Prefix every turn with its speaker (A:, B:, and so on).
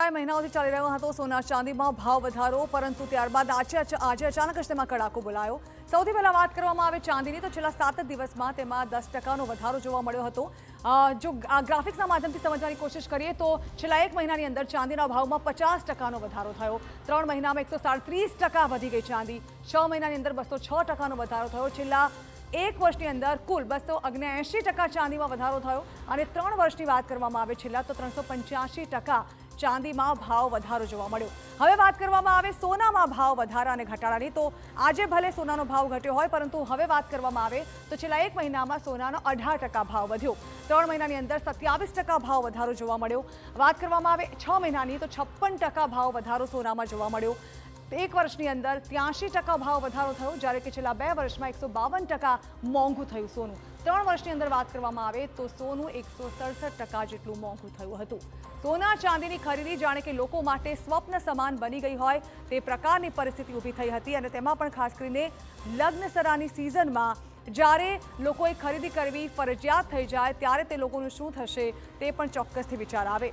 A: છેલ્લા મહિનાઓથી ચાલી રહ્યો હતો સોના ચાંદીમાં ભાવ વધારો, પરંતુ ત્યારબાદ આજે અચાનક જ તેમાં કડાકો બોલાયો। સૌથી પહેલા વાત કરવામાં આવે ચાંદીની, તો છેલ્લા 7 દિવસમાં તેમાં 10% વધારો જોવા મળ્યો હતો। જો આ ગ્રાફિક્સના માધ્યમથી સમજવાની કોશિશ કરીએ તો છેલ્લા 1 મહિનાની અંદર ચાંદીના ભાવમાં 50%નો વધારો થયો। 3 મહિનામાં 137% વધી ગઈ ચાંદી। 6 મહિનાની અંદર 206%નો વધારો થયો। છેલ્લા 1 વર્ષની અંદર કુલ 279% ચાંદીમાં વધારો થયો અને 3 વર્ષની વાત કરવામાં આવે છેલ્લા તો 385% ચાંદીમાં ભાવ વધારો જોવા મળ્યો। હવે વાત કરવામાં આવે સોનામાં ભાવ વધારા અને ઘટાડાની, તો આજે ભલે સોનાનો ભાવ ઘટ્યો હોય, પરંતુ હવે વાત કરવામાં આવે તો છેલ્લા 1 મહિનામાં સોનાનો 18% ભાવ વધ્યો। 3 મહિનાની અંદર 27% ભાવ વધારો જોવા મળ્યો। વાત કરવામાં આવે 6 મહિનાની તો 56% ભાવ વધારો સોનામાં જોવા મળ્યો। 1 વર્ષની અંદર 83% ભાવ વધારો થયો, જ્યારે કે છેલ્લા 2 વર્ષમાં 152% મોંઘું થયું સોનું। 3 વર્ષની અંદર વાત કરવામાં આવે તો સોનું 167% જેટલું મોંઘું થયું હતું। સોના ચાંદીની ખરીદી જાણે કે લોકો માટે સ્વપ્ન સમાન બની ગઈ હોય તે પ્રકારની પરિસ્થિતિ ઊભી થઈ હતી, અને તેમાં પણ ખાસ કરીને લગ્નસરાની સિઝનમાં જ્યારે લોકોએ ખરીદી કરવી ફરજિયાત થઈ જાય ત્યારે તે લોકોનું શું થશે તે પણ ચોક્કસથી વિચાર આવે।